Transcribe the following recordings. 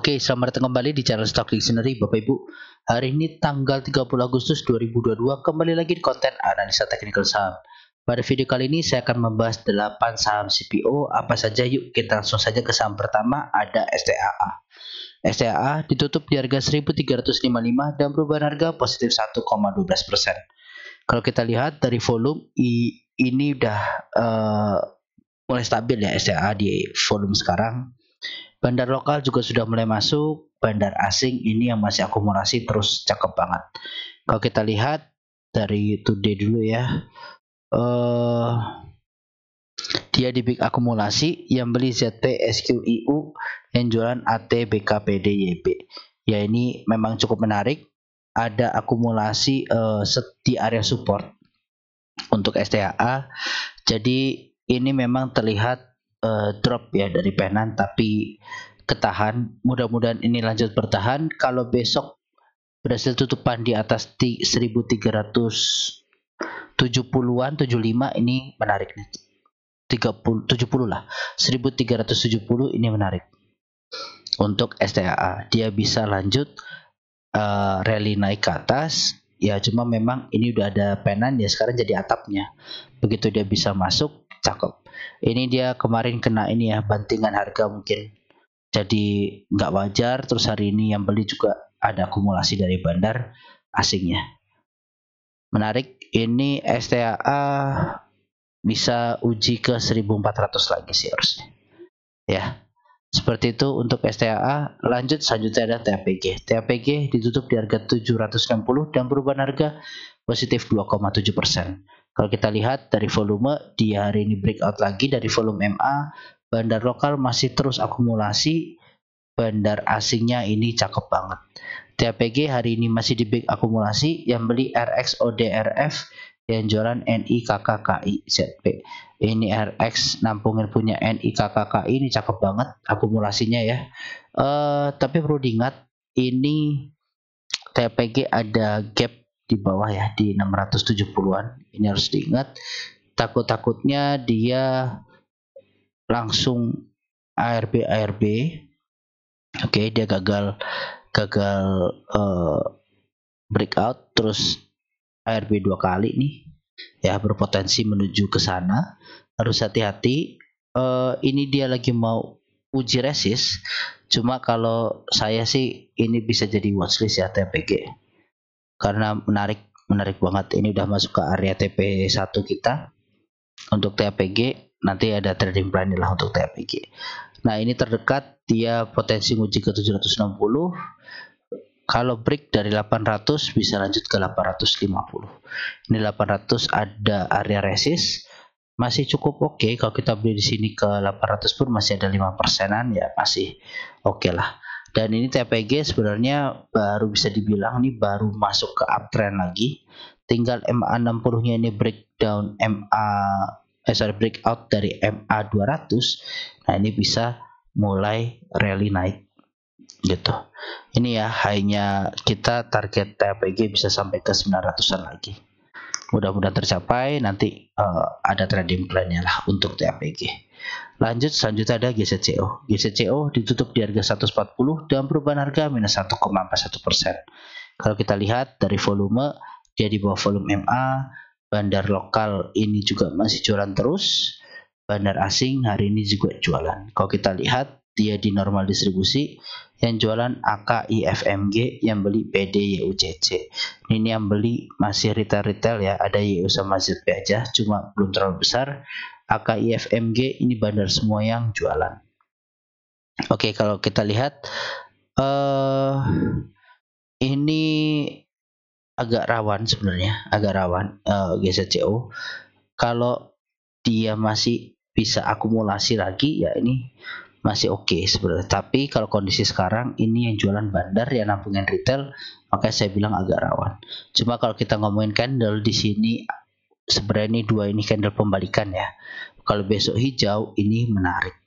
Oke, selamat datang kembali di channel Stock Dictionary Bapak Ibu. Hari ini tanggal 30 Agustus 2022 kembali lagi di konten analisa teknikal saham. Pada video kali ini saya akan membahas 8 saham CPO. Apa saja? Yuk kita langsung saja ke saham pertama, ada STAA. STAA ditutup di harga 1355 dan perubahan harga positif 1,12%. Kalau kita lihat dari volume ini udah mulai stabil ya STAA di volume sekarang. Bandar lokal juga sudah mulai masuk, bandar asing ini yang masih akumulasi terus cakep banget. Kalau kita lihat dari today dulu ya, dia di big akumulasi, yang beli ZT SQIU, yang jualan AT BKPD YB. Ya ini memang cukup menarik, ada akumulasi di area support untuk STAA. Jadi ini memang terlihat drop ya dari penan, tapi ketahan. Mudah-mudahan ini lanjut bertahan. Kalau besok berhasil tutupan di atas 1370-an 75, ini menarik nih. 70 lah, 1370 ini menarik untuk STAA. Dia bisa lanjut rally naik ke atas ya, cuma memang ini udah ada penan ya, sekarang jadi atapnya. Begitu dia bisa masuk, cakep. Ini dia kemarin kena ini ya, bantingan harga mungkin jadi nggak wajar. Terus hari ini yang beli juga ada akumulasi dari bandar asingnya. Menarik, ini STAA bisa uji ke 1400 lagi sih harusnya ya. Seperti itu untuk STAA. Lanjut, selanjutnya ada TAPG. TAPG ditutup di harga 760 dan perubahan harga positif 2,7%. Kalau kita lihat dari volume, di hari ini breakout lagi dari volume MA. Bandar lokal masih terus akumulasi, bandar asingnya ini cakep banget. TAPG hari ini masih di big akumulasi, yang beli RXODRF, yang jualan NIKKKI ZP. Ini RX nampungin punya NIKKKI, ini cakep banget akumulasinya ya. Tapi perlu diingat, ini TAPG ada gap di bawah ya, di 670-an. Ini harus diingat. Takut-takutnya dia langsung ARB. Oke, dia gagal breakout terus ARB 2 kali nih ya, berpotensi menuju ke sana. Harus hati-hati. Ini dia lagi mau uji resist, cuma kalau saya sih ini bisa jadi watchlist ya TAPG, karena menarik banget. Ini udah masuk ke area TP1 kita untuk TAPG. Nanti ada trading plan lah untuk TAPG. Nah, ini terdekat, dia potensi uji ke 760. Kalau break dari 800 bisa lanjut ke 850. Ini 800 ada area resist, masih cukup oke. Kalau kita beli di sini ke 800 pun masih ada 5%-an ya, masih oke lah. Dan ini TAPG sebenarnya baru bisa dibilang nih baru masuk ke uptrend lagi. Tinggal MA60-nya ini breakdown breakout dari MA200. Nah, ini bisa mulai rally naik gitu. Ini ya, high-nya kita target TAPG bisa sampai ke 900-an lagi. Mudah-mudahan tercapai. Nanti ada trading plan-nya lah untuk TAPG. Lanjut, selanjutnya ada GCCO. GCCO ditutup di harga 140 dan perubahan harga minus 1,41%. Kalau kita lihat dari volume, dia di bawah volume MA. Bandar lokal ini juga masih jualan terus. Bandar asing hari ini juga jualan. Kalau kita lihat, dia di normal distribusi, yang jualan AKIFMG, yang beli PDYUCC. Ini yang beli masih retail ya, ada YU sama ZP aja, cuma belum terlalu besar. AKIFMG ini bandar semua yang jualan. Oke, kalau kita lihat ini agak rawan sebenarnya, GCCO. Kalau dia masih bisa akumulasi lagi ya, ini masih oke sebenarnya. Tapi kalau kondisi sekarang ini yang jualan bandar, yang nampungin retail, makanya saya bilang agak rawan. Cuma kalau kita ngomongin candle di sini, sebenarnya ini dua ini candle pembalikan ya. Kalau besok hijau ini menarik.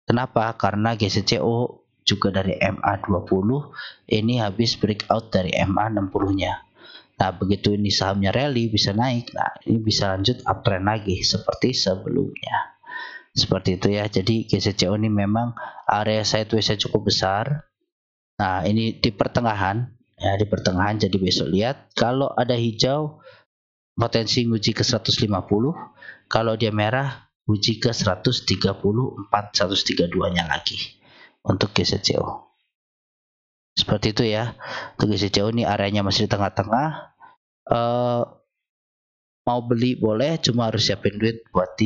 Kenapa? Karena GCCO juga dari MA20 ini habis breakout dari MA60-nya. Nah, begitu ini sahamnya rally bisa naik. Nah, ini bisa lanjut uptrend lagi seperti sebelumnya. Seperti itu ya. Jadi GCCO ini memang area sideways-nya cukup besar. Nah, ini di pertengahan, ya di pertengahan. Jadi besok lihat kalau ada hijau potensi nguji ke 150, kalau dia merah uji ke 134, 132-nya lagi untuk GCCO. Seperti itu ya. Untuk GCCO ini areanya masih di tengah-tengah. Mau beli boleh, cuma harus siapin duit buat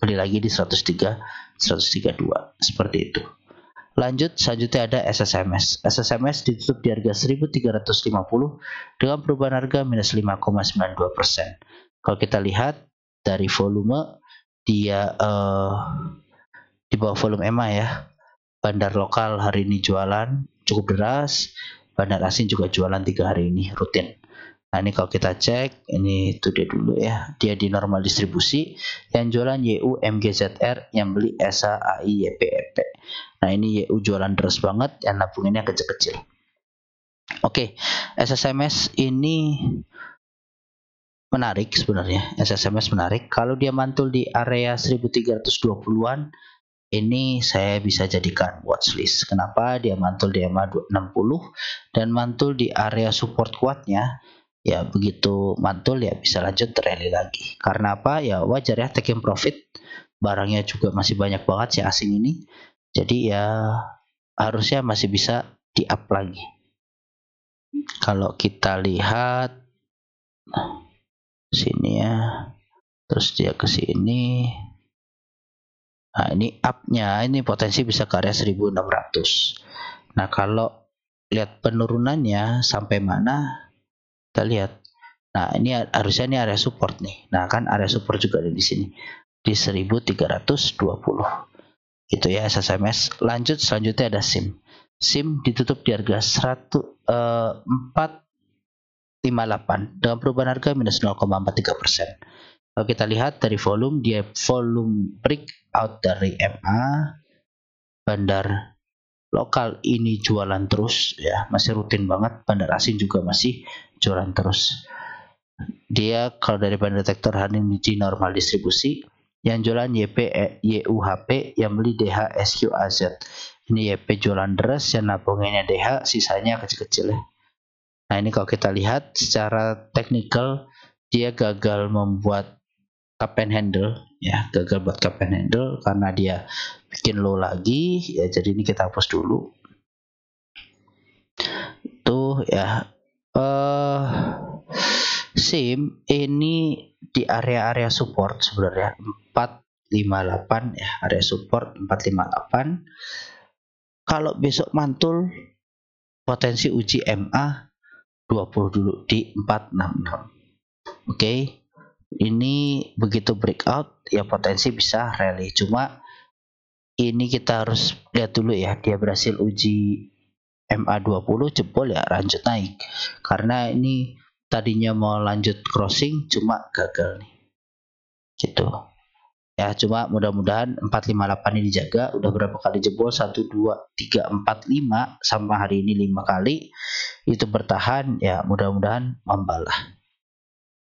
beli lagi di 103, 132. Seperti itu. Lanjut, selanjutnya ada SSMS. SSMS ditutup di harga 1.350 dengan perubahan harga minus 5,92%. Kalau kita lihat dari volume, dia di bawah volume EMA ya. Bandar lokal hari ini jualan cukup deras, bandar asing juga jualan 3 hari ini rutin. Nah, ini kalau kita cek, ini itu dia dulu ya. Dia di normal distribusi, yang jualan YU, MGZR, yang beli SA, AI, YPEP. Nah, ini YU jualan deras banget, yang nabunginnya kecil-kecil. Oke, SSMS ini menarik sebenarnya. SSMS menarik. Kalau dia mantul di area 1320-an, ini saya bisa jadikan watchlist. Kenapa? Dia mantul di EMA 60 dan mantul di area support kuatnya. Ya begitu mantul ya bisa lanjut rally lagi. Karena apa? Ya wajar ya, taking profit. Barangnya juga masih banyak banget si asing ini. Jadi ya harusnya masih bisa di up lagi. Kalau kita lihat sini ya, terus dia ke sini. Nah, ini up-nya ini potensi bisa ke area 1600. Nah, kalau lihat penurunannya sampai mana? Kita lihat. Nah, ini harusnya ini area support nih. Nah, kan area support juga ada di sini. Di 1320. Gitu ya SSMS. Lanjut, selanjutnya ada SIM. SIM ditutup di harga 458 dengan perubahan harga minus 0,43%. Kalau kita lihat dari volume, dia volume breakout dari MA. Bandar lokal ini jualan terus ya, masih rutin banget. Bandar asing juga masih jualan terus. Dia kalau dari bandar detektor hari ini di normal distribusi, yang jualan YP YUHP, yang beli DH SQAZ. Ini YP jualan deras, yang nabunginnya DH, sisanya kecil-kecil ya. Nah, ini kalau kita lihat secara teknikal, dia gagal membuat cup and handle ya, gagal buat cup and handle karena dia bikin low lagi ya. Jadi ini kita hapus dulu tuh ya. SIM ini di area-area support sebenarnya 458 ya, area support 458. Kalau besok mantul potensi uji MA 20 dulu di 466. Oke. Ini begitu breakout ya potensi bisa rally. Cuma ini kita harus lihat dulu ya, dia berhasil uji MA20 jebol ya lanjut naik. Karena ini tadinya mau lanjut crossing cuma gagal nih. Gitu. Ya, cuma mudah-mudahan 458 ini dijaga. Udah berapa kali jebol? 1 2 3 4 5 sama hari ini 5 kali. Itu bertahan ya, mudah-mudahan membalah.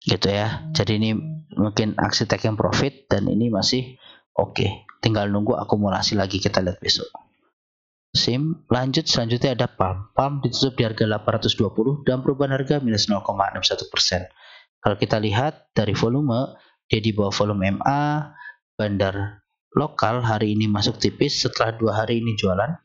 Gitu ya. Jadi ini mungkin aksi taking profit dan ini masih oke. Tinggal nunggu akumulasi lagi, kita lihat besok. SIM. Lanjut, selanjutnya ada PAM. PAM ditutup di harga 820 dan perubahan harga minus 0,61%. Kalau kita lihat dari volume, dia di bawah volume MA. Bandar lokal hari ini masuk tipis setelah 2 hari ini jualan.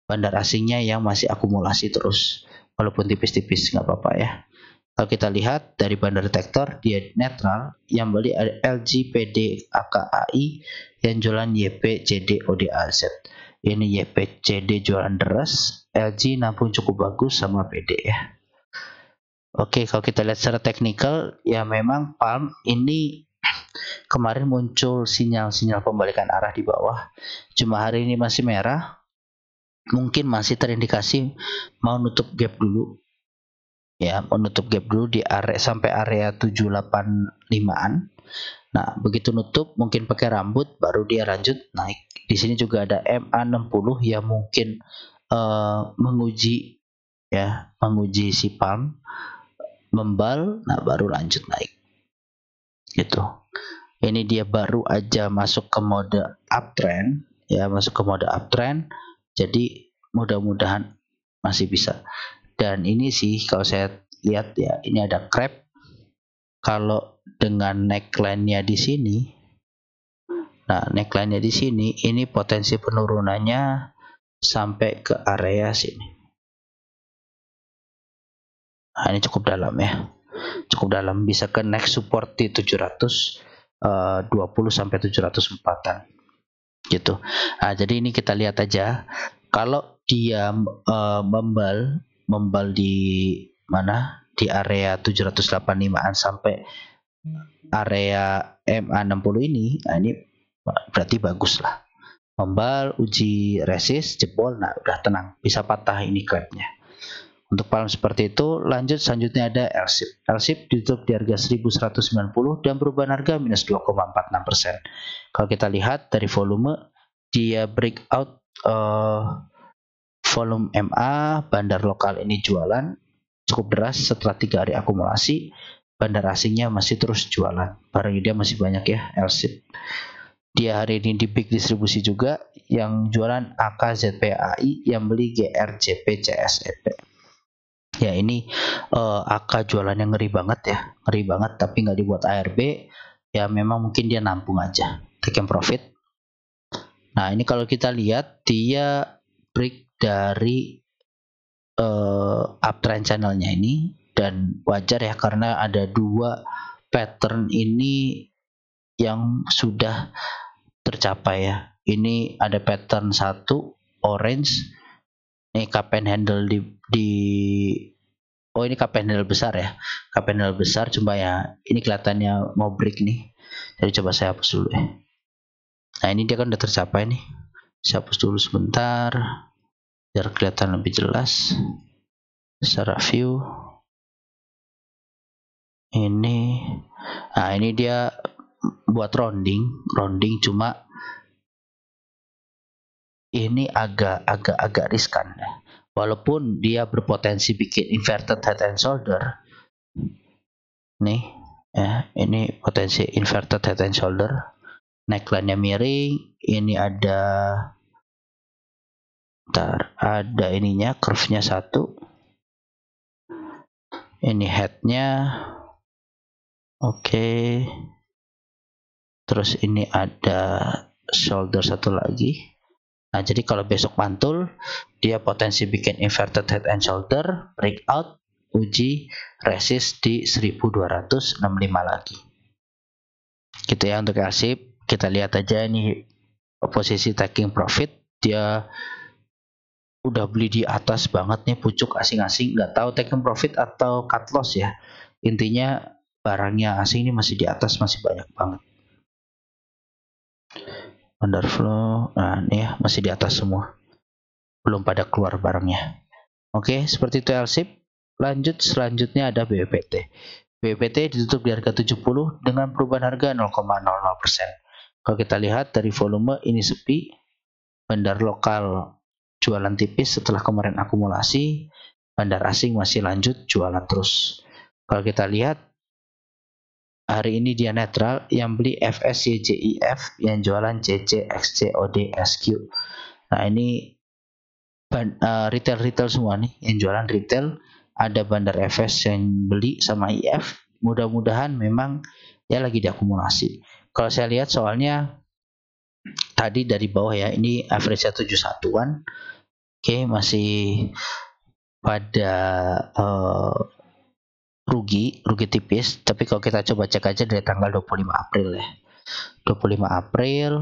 Bandar asingnya yang masih akumulasi terus, walaupun tipis-tipis nggak apa-apa ya. Kalau kita lihat dari bandar detektor, dia netral. Yang beli ada LG, PD, AKAI, yang jualan YP, CD, ODAZ. Ini YP, CD jualan deras, LG nabung cukup bagus sama PD ya. Oke, kalau kita lihat secara teknikal, ya memang PALM ini kemarin muncul sinyal-sinyal pembalikan arah di bawah. Cuma hari ini masih merah. Mungkin masih terindikasi mau nutup gap dulu. Ya, menutup gap dulu di area sampai area 785-an. Nah, begitu nutup mungkin pakai rambut baru dia lanjut naik. Di sini juga ada MA60 yang mungkin menguji si PALM membal, nah baru lanjut naik. Gitu. Ini dia baru aja masuk ke mode uptrend, ya, masuk ke mode uptrend. Jadi mudah-mudahan masih bisa. Dan ini sih kalau saya lihat ya, ini ada crab. Kalau dengan neckline-nya di sini, nah neckline-nya di sini, ini potensi penurunannya sampai ke area sini. Nah, ini cukup dalam ya, cukup dalam, bisa ke next support di 720 sampai 704-an gitu. Nah, jadi ini kita lihat aja kalau dia membal di mana, di area 785-an sampai area MA60 ini. Nah, ini berarti bagus lah, membal, uji resist, jebol, nah udah tenang, bisa patah ini crabnya. Untuk palm seperti itu, lanjut selanjutnya ada LSIP. LSIP ditutup di harga 1190 dan perubahan harga minus 2,46%. Kalau kita lihat dari volume, dia breakout volume MA, bandar lokal ini jualan cukup deras setelah 3 hari akumulasi. Bandar asingnya masih terus jualan, barangnya dia masih banyak ya, LSIP. Dia hari ini di big distribusi juga, yang jualan AKZPAI, yang beli GRJP CSEP. Ya ini AK jualannya ngeri banget ya, ngeri banget, tapi nggak dibuat ARB, ya memang mungkin dia nampung aja, take and profit. Nah ini kalau kita lihat dia break dari uptrend channelnya ini, dan wajar ya karena ada dua pattern ini yang sudah tercapai ya. Ini ada pattern satu orange, ini cup and handle di oh ini cup and handle besar ya, cup and handle besar, cuma ya ini kelihatannya mau break nih, jadi coba saya hapus dulu ya. Nah ini dia kan udah tercapai nih, saya hapus dulu sebentar biar kelihatan lebih jelas secara view. Ini nah ini dia buat rounding cuma ini agak riskan ya. Walaupun dia berpotensi bikin inverted head and shoulder nih ya, ini potensi inverted head and shoulder, neckline-nya miring, ini ada ininya, curve-nya satu, ini head-nya oke. Terus ini ada shoulder satu lagi. Nah jadi kalau besok mantul, dia potensi bikin inverted head and shoulder, breakout, uji resist di 1265 lagi gitu ya. Untuk LSIP kita lihat aja ini posisi taking profit, dia udah beli di atas banget nih, pucuk asing-asing, nggak tahu taking profit atau cut loss ya, intinya barangnya asing ini masih di atas, masih banyak banget. Underflow, nah ini ya masih di atas semua, belum pada keluar barangnya. Oke, seperti itu LSIP. Lanjut, selanjutnya ada BPT. BPT ditutup di harga 70 dengan perubahan harga 0,00%. Kalau kita lihat dari volume ini sepi, bandar lokal jualan tipis setelah kemarin akumulasi, bandar asing masih lanjut jualan terus. Kalau kita lihat hari ini dia netral, yang beli FSYJIF, yang jualan CC, XC, OD, SQ. Nah ini retail semua nih, yang jualan retail, ada bandar FS yang beli sama IF. Mudah-mudahan memang ya lagi diakumulasi. Kalau saya lihat soalnya tadi dari bawah ya, ini average-nya 71-an. Oke, masih pada rugi tipis, tapi kalau kita coba cek aja dari tanggal 25 April ya. 25 April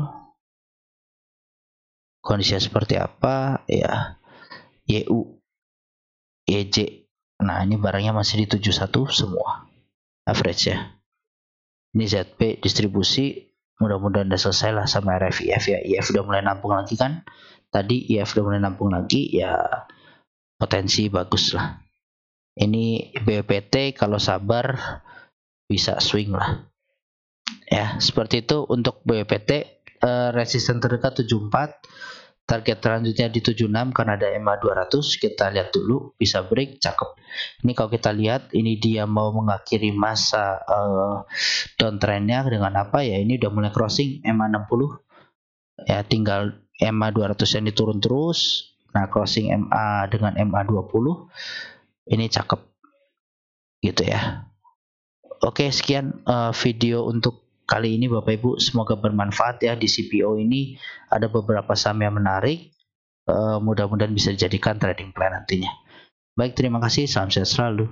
kondisinya seperti apa ya. YU, YJ. Nah, ini barangnya masih di 71 semua average ya. Ini ZP distribusi, mudah-mudahan udah selesai lah sama RFIF ya. IF udah mulai nampung lagi kan. Tadi IF udah mulai nampung lagi ya, potensi bagus lah. Ini BPT kalau sabar bisa swing lah. Ya, seperti itu untuk BPT. Resisten terdekat 74, target selanjutnya di 76 karena ada EMA 200. Kita lihat dulu, bisa break, cakep. Ini kalau kita lihat, ini dia mau mengakhiri masa downtrendnya dengan apa ya, ini udah mulai crossing EMA 60 ya, tinggal EMA 200 yang diturun terus, Nah, crossing MA dengan MA20 ini cakep gitu ya. Oke, sekian video untuk kali ini Bapak Ibu, semoga bermanfaat ya. Di CPO ini ada beberapa saham yang menarik, mudah-mudahan bisa dijadikan trading plan nantinya. Baik, terima kasih, salam sehat selalu.